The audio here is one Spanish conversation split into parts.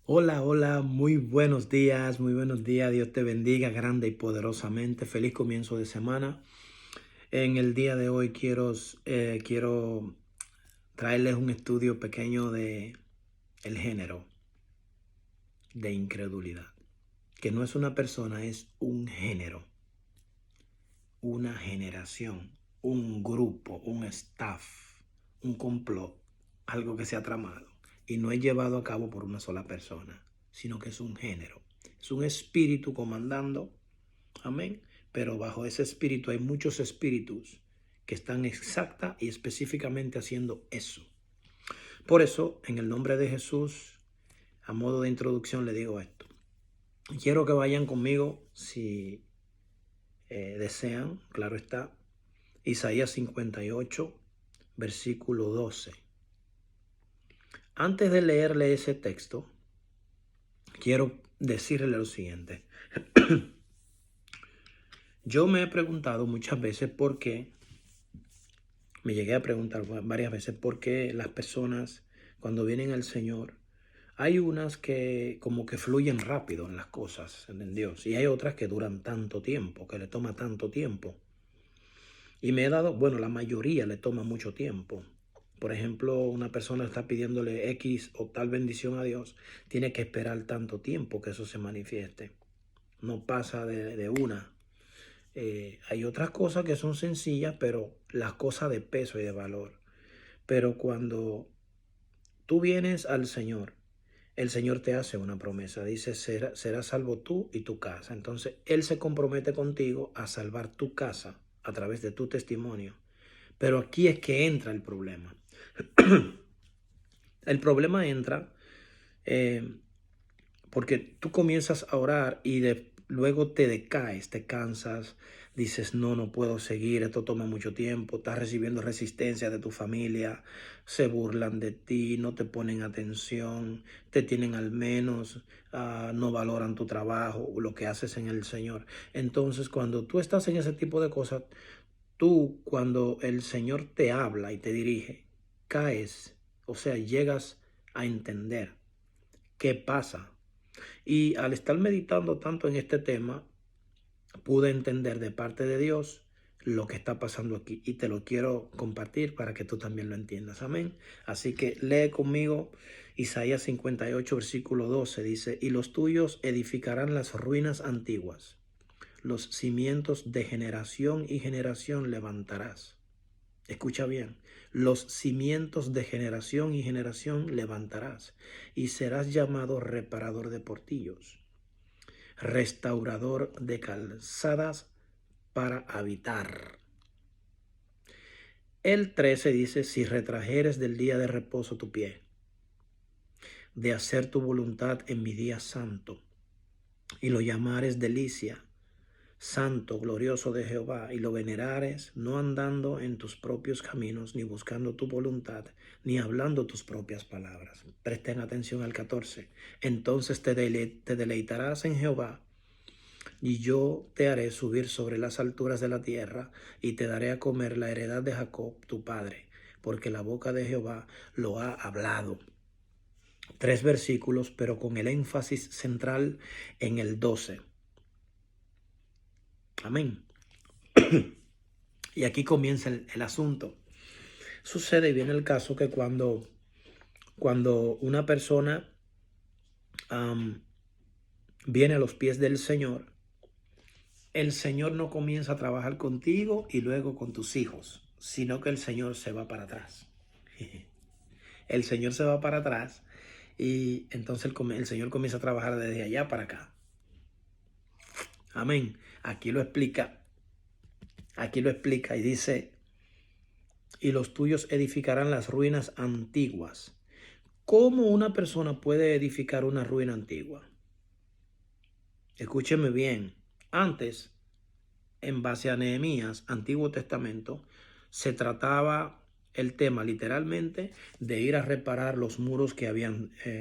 Hola, hola, muy buenos días, Dios te bendiga grande y poderosamente, feliz comienzo de semana. En el día de hoy quiero traerles un estudio pequeño de el género de incredulidad, que no es una persona, es un género, una generación, un grupo, un staff, un complot, algo que se ha tramado y no es llevado a cabo por una sola persona, sino que es un género, es un espíritu comandando, amén, pero bajo ese espíritu hay muchos espíritus que están exacta y específicamente haciendo eso. Por eso, en el nombre de Jesús, a modo de introducción, le digo esto. Quiero que vayan conmigo, si desean, claro está, Isaías 58, versículo 12. Antes de leerle ese texto, quiero decirle lo siguiente. Yo me he preguntado muchas veces por qué, me llegué a preguntar varias veces por qué las personas cuando vienen al Señor, hay unas que como que fluyen rápido en las cosas en Dios y hay otras que duran tanto tiempo, que le toma tanto tiempo. Y me he dado, bueno, la mayoría le toma mucho tiempo. Por ejemplo, una persona está pidiéndole X o tal bendición a Dios, tiene que esperar tanto tiempo que eso se manifieste. No pasa de una. Hay otras cosas que son sencillas, pero las cosas de peso y de valor. Pero cuando tú vienes al Señor, el Señor te hace una promesa. Dice, serás salvo tú y tu casa. Entonces, Él se compromete contigo a salvar tu casa a través de tu testimonio. Pero aquí es que entra el problema. El problema entra eh, porque tú comienzas a orar y luego te decaes, te cansas, dices, no, no puedo seguir, esto toma mucho tiempo, estás recibiendo resistencia de tu familia, se burlan de ti, no te ponen atención, te tienen al menos, no valoran tu trabajo o lo que haces en el Señor. Entonces, cuando tú estás en ese tipo de cosas, tú, cuando el Señor te habla y te dirige, caes, o sea, llegas a entender qué pasa. Y al estar meditando tanto en este tema, pude entender de parte de Dios lo que está pasando aquí. Y te lo quiero compartir para que tú también lo entiendas. Amén. Así que lee conmigo Isaías 58, versículo 12. Dice, y los tuyos edificarán las ruinas antiguas. Los cimientos de generación y generación levantarás. Escucha bien, los cimientos de generación y generación levantarás y serás llamado reparador de portillos, restaurador de calzadas para habitar. El 13 dice, si retrajeres del día de reposo tu pie, de hacer tu voluntad en mi día santo, y lo llamares delicia, santo, glorioso de Jehová, y lo venerares, no andando en tus propios caminos, ni buscando tu voluntad, ni hablando tus propias palabras. Presten atención al 14. Entonces te deleitarás en Jehová, y yo te haré subir sobre las alturas de la tierra, y te daré a comer la heredad de Jacob, tu padre, porque la boca de Jehová lo ha hablado. 3 versículos, pero con el énfasis central en el 12. Amén. Y aquí comienza el asunto. Sucede y viene el caso que cuando una persona viene a los pies del Señor, el Señor no comienza a trabajar contigo y luego con tus hijos, sino que el Señor se va para atrás. El Señor se va para atrás y entonces el Señor comienza a trabajar desde allá para acá. Amén. Aquí lo explica y dice, y los tuyos edificarán las ruinas antiguas. ¿Cómo una persona puede edificar una ruina antigua? Escúcheme bien. Antes, en base a Nehemías, Antiguo Testamento, se trataba el tema literalmente de ir a reparar los muros que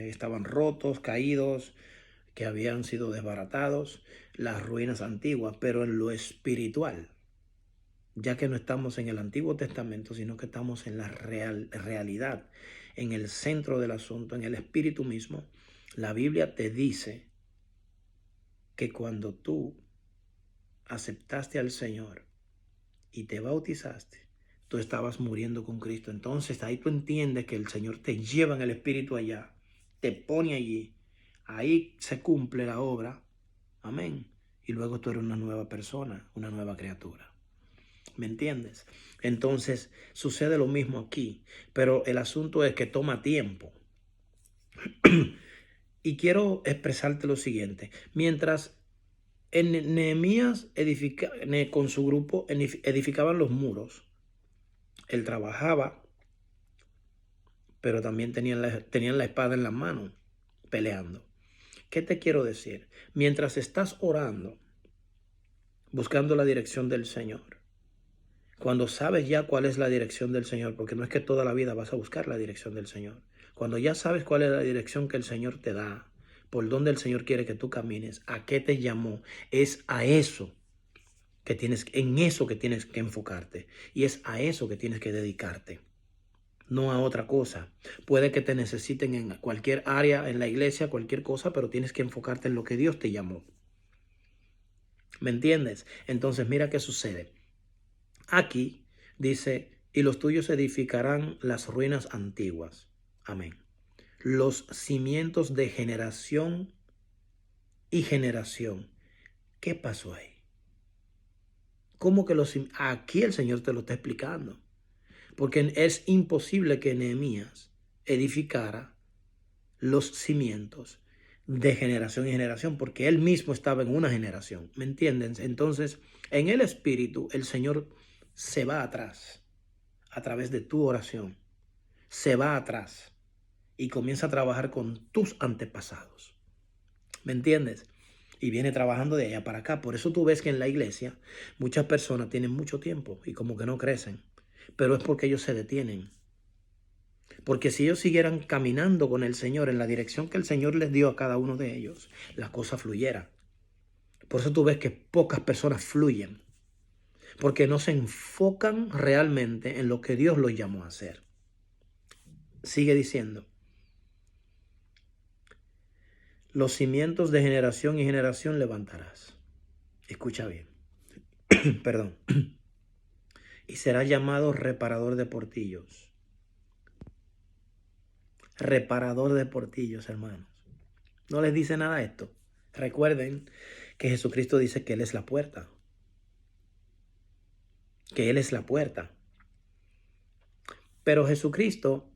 estaban rotos, caídos, que habían sido desbaratados, las ruinas antiguas, pero en lo espiritual, ya que no estamos en el Antiguo Testamento, sino que estamos en la realidad, en el centro del asunto, en el espíritu mismo. La Biblia te dice que cuando tú aceptaste al Señor y te bautizaste, tú estabas muriendo con Cristo. Entonces ahí tú entiendes que el Señor te lleva en el Espíritu allá, te pone allí, ahí se cumple la obra, amén. Y luego tú eres una nueva persona, una nueva criatura. ¿Me entiendes? Entonces sucede lo mismo aquí, pero el asunto es que toma tiempo. Y quiero expresarte lo siguiente. Mientras Nehemías con su grupo edificaban los muros, él trabajaba, pero también tenían la espada en las manos, peleando. ¿Qué te quiero decir? Mientras estás orando, buscando la dirección del Señor, cuando sabes ya cuál es la dirección del Señor, porque no es que toda la vida vas a buscar la dirección del Señor, cuando ya sabes cuál es la dirección que el Señor te da, por dónde el Señor quiere que tú camines, a qué te llamó, es a eso en eso que tienes que enfocarte, y es a eso que tienes que dedicarte, no a otra cosa. Puede que te necesiten en cualquier área, en la iglesia, cualquier cosa, pero tienes que enfocarte en lo que Dios te llamó. ¿Me entiendes? Entonces mira qué sucede. Aquí dice, y los tuyos edificarán las ruinas antiguas. Amén. Los cimientos de generación y generación. ¿Qué pasó ahí? ¿Cómo que aquí el Señor te lo está explicando? Porque es imposible que Nehemías edificara los cimientos de generación en generación, porque él mismo estaba en una generación, ¿me entienden? Entonces, en el Espíritu, el Señor se va atrás, a través de tu oración, se va atrás y comienza a trabajar con tus antepasados, ¿me entiendes? Y viene trabajando de allá para acá. Por eso tú ves que en la iglesia muchas personas tienen mucho tiempo y como que no crecen, pero es porque ellos se detienen. Porque si ellos siguieran caminando con el Señor en la dirección que el Señor les dio a cada uno de ellos, la cosa fluyera. Por eso tú ves que pocas personas fluyen, porque no se enfocan realmente en lo que Dios los llamó a hacer. Sigue diciendo, los cimientos de generación y generación levantarás. Escucha bien, perdón. Y será llamado reparador de portillos. Reparador de portillos, hermanos. ¿No les dice nada esto? Recuerden que Jesucristo dice que Él es la puerta. Que Él es la puerta. Pero Jesucristo,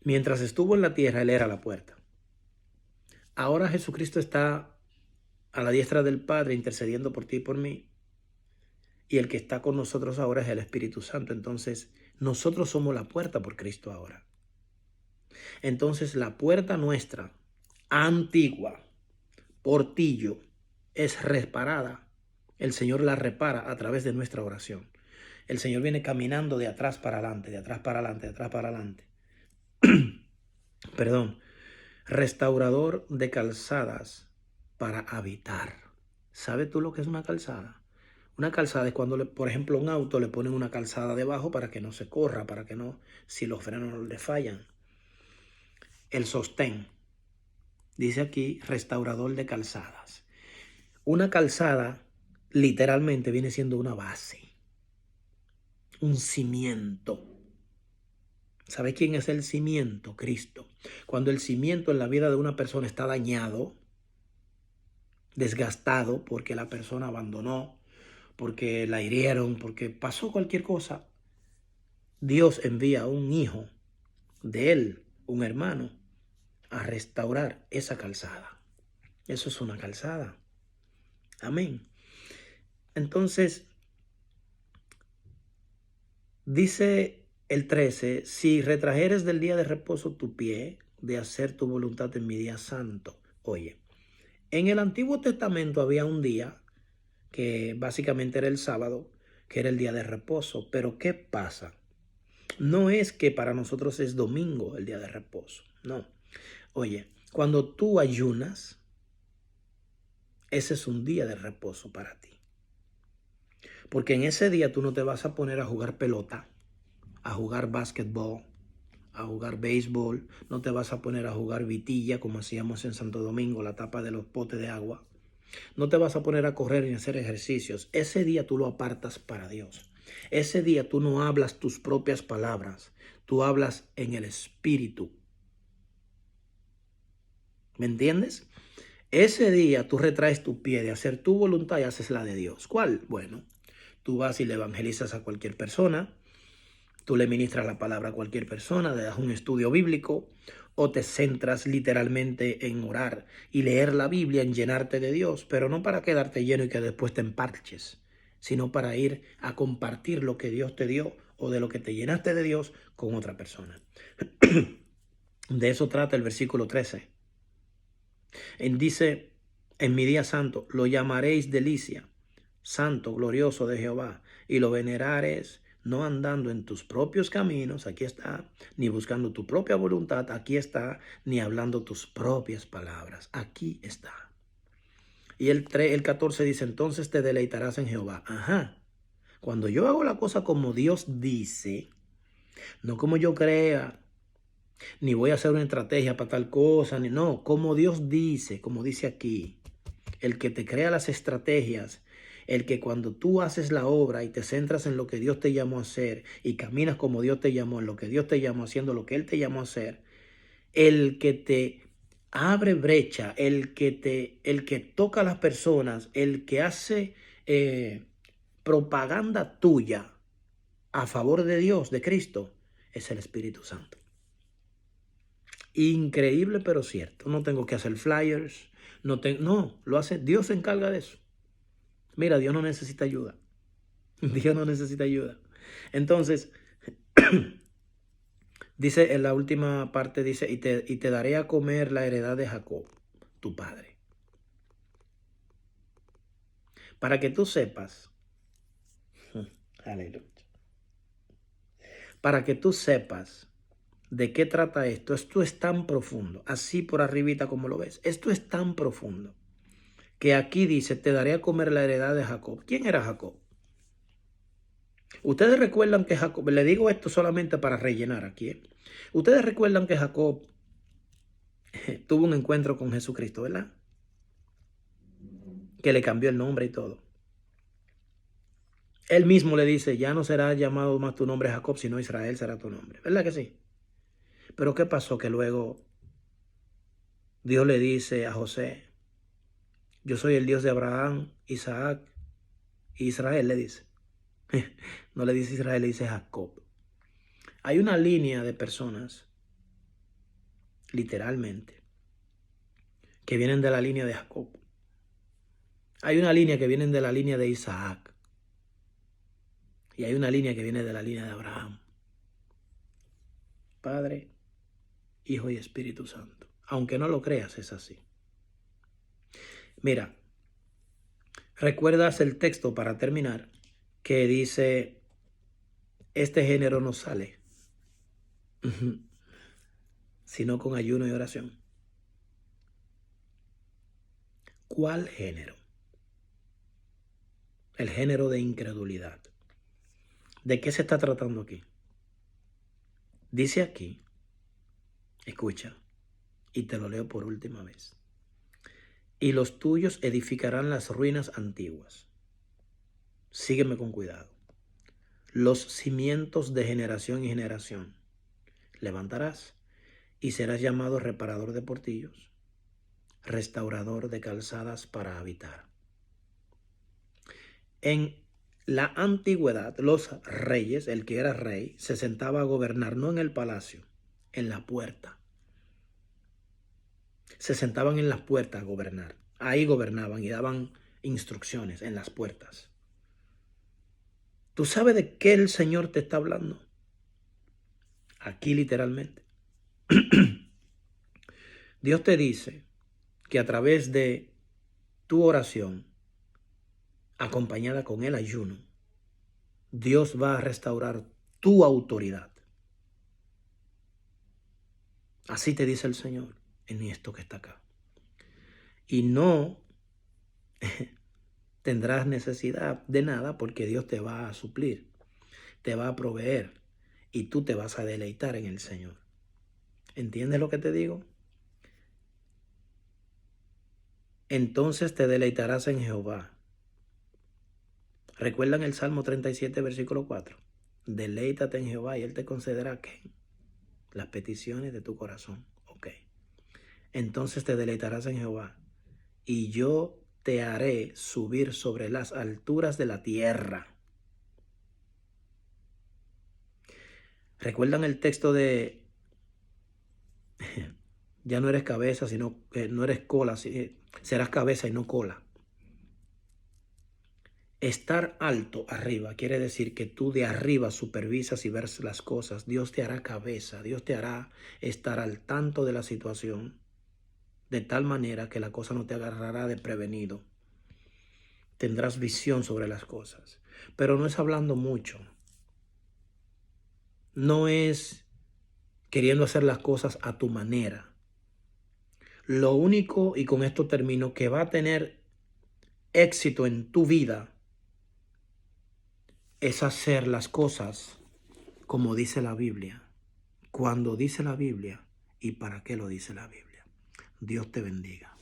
mientras estuvo en la tierra, Él era la puerta. Ahora Jesucristo está a la diestra del Padre intercediendo por ti y por mí. Y el que está con nosotros ahora es el Espíritu Santo. Entonces, nosotros somos la puerta por Cristo ahora. Entonces, la puerta nuestra, antigua, portillo, es reparada. El Señor la repara a través de nuestra oración. El Señor viene caminando de atrás para adelante, de atrás para adelante, de atrás para adelante. Perdón. Restaurador de calzadas para habitar. ¿Sabes tú lo que es una calzada? Una calzada es cuando, por ejemplo, a un auto le ponen una calzada debajo para que no se corra, para que no, si los frenos no le fallan. El sostén. Dice aquí, restaurador de calzadas. Una calzada literalmente viene siendo una base, un cimiento. ¿Sabe quién es el cimiento? Cristo. Cuando el cimiento en la vida de una persona está dañado, desgastado porque la persona abandonó, porque la hirieron, porque pasó cualquier cosa, Dios envía a un hijo de él, un hermano, a restaurar esa calzada. Eso es una calzada. Amén. Entonces, dice el 13, si retrajeres del día de reposo tu pie, de hacer tu voluntad en mi día santo. Oye, en el Antiguo Testamento había un día que básicamente era el sábado, que era el día de reposo. Pero ¿qué pasa? No es que para nosotros es domingo el día de reposo, no. Oye, cuando tú ayunas, ese es un día de reposo para ti. Porque en ese día tú no te vas a poner a jugar pelota, a jugar básquetbol, a jugar béisbol, no te vas a poner a jugar vitilla como hacíamos en Santo Domingo, la tapa de los potes de agua. No te vas a poner a correr ni a hacer ejercicios. Ese día tú lo apartas para Dios. Ese día tú no hablas tus propias palabras, tú hablas en el Espíritu. ¿Me entiendes? Ese día tú retraes tu pie de hacer tu voluntad y haces la de Dios. ¿Cuál? Bueno, tú vas y le evangelizas a cualquier persona, tú le ministras la palabra a cualquier persona, le das un estudio bíblico o te centras literalmente en orar y leer la Biblia, en llenarte de Dios, pero no para quedarte lleno y que después te emparches, sino para ir a compartir lo que Dios te dio o de lo que te llenaste de Dios con otra persona. De eso trata el versículo 13. Él dice, en mi día santo lo llamaréis delicia, santo, glorioso de Jehová, y lo venerares no andando en tus propios caminos, aquí está, ni buscando tu propia voluntad, aquí está, ni hablando tus propias palabras, aquí está. Y el 14 dice, entonces te deleitarás en Jehová. Ajá, cuando yo hago la cosa como Dios dice, no como yo crea, ni voy a hacer una estrategia para tal cosa, ni no, como Dios dice, como dice aquí, el que te crea las estrategias, el que cuando tú haces la obra y te centras en lo que Dios te llamó a hacer y caminas como Dios te llamó, en lo que Dios te llamó, haciendo lo que Él te llamó a hacer, el que te abre brecha, el que toca a las personas, el que hace propaganda tuya a favor de Dios, de Cristo, es el Espíritu Santo. Increíble, pero cierto. No tengo que hacer flyers. No, lo hace. Dios se encarga de eso. Mira, Dios no necesita ayuda. Dios no necesita ayuda. Entonces, dice en la última parte, dice, y te daré a comer la heredad de Jacob, tu padre. Para que tú sepas, aleluya. Para que tú sepas de qué trata esto. Esto es tan profundo, así por arribita como lo ves. Esto es tan profundo que aquí dice, te daré a comer la heredad de Jacob. ¿Quién era Jacob? Ustedes recuerdan que Jacob, le digo esto solamente para rellenar aquí, ¿eh? Ustedes recuerdan que Jacob tuvo un encuentro con Jesucristo, ¿verdad? Que le cambió el nombre y todo. Él mismo le dice, ya no será llamado más tu nombre Jacob, sino Israel será tu nombre. ¿Verdad que sí? Pero ¿qué pasó? Que luego Dios le dice a José, yo soy el Dios de Abraham, Isaac y Israel, le dice. No le dice Israel, le dice Jacob. Hay una línea de personas, literalmente, que vienen de la línea de Jacob. Hay una línea que viene de la línea de Isaac. Y hay una línea que viene de la línea de Abraham. Padre, Hijo y Espíritu Santo. Aunque no lo creas, es así. Mira, ¿recuerdas el texto para terminar? Que dice, este género no sale, sino con ayuno y oración. ¿Cuál género? El género de incredulidad. ¿De qué se está tratando aquí? Dice aquí, escucha, y te lo leo por última vez. Y los tuyos edificarán las ruinas antiguas. Sígueme con cuidado. Los cimientos de generación y generación levantarás y serás llamado reparador de portillos, restaurador de calzadas para habitar. En la antigüedad, los reyes, el que era rey, se sentaba a gobernar no en el palacio, en la puerta. Se sentaban en las puertas a gobernar. Ahí gobernaban y daban instrucciones en las puertas. ¿Tú sabes de qué el Señor te está hablando? Aquí literalmente. Dios te dice que a través de tu oración, acompañada con el ayuno, Dios va a restaurar tu autoridad. Así te dice el Señor en esto que está acá. Y no tendrás necesidad de nada porque Dios te va a suplir, te va a proveer y tú te vas a deleitar en el Señor. ¿Entiendes lo que te digo? Entonces te deleitarás en Jehová. ¿Recuerdan el Salmo 37, versículo 4? Deleítate en Jehová y Él te concederá ¿qué? Las peticiones de tu corazón. Ok. Entonces te deleitarás en Jehová y yo te haré subir sobre las alturas de la tierra. ¿Recuerdan el texto de ya no eres cabeza, sino no eres cola, serás cabeza y no cola? Estar alto arriba quiere decir que tú de arriba supervisas y ves las cosas. Dios te hará cabeza, Dios te hará estar al tanto de la situación, de tal manera que la cosa no te agarrará de prevenido. Tendrás visión sobre las cosas. Pero no es hablando mucho. No es queriendo hacer las cosas a tu manera. Lo único, y con esto termino, que va a tener éxito en tu vida es hacer las cosas como dice la Biblia, cuando dice la Biblia y para qué lo dice la Biblia. Dios te bendiga.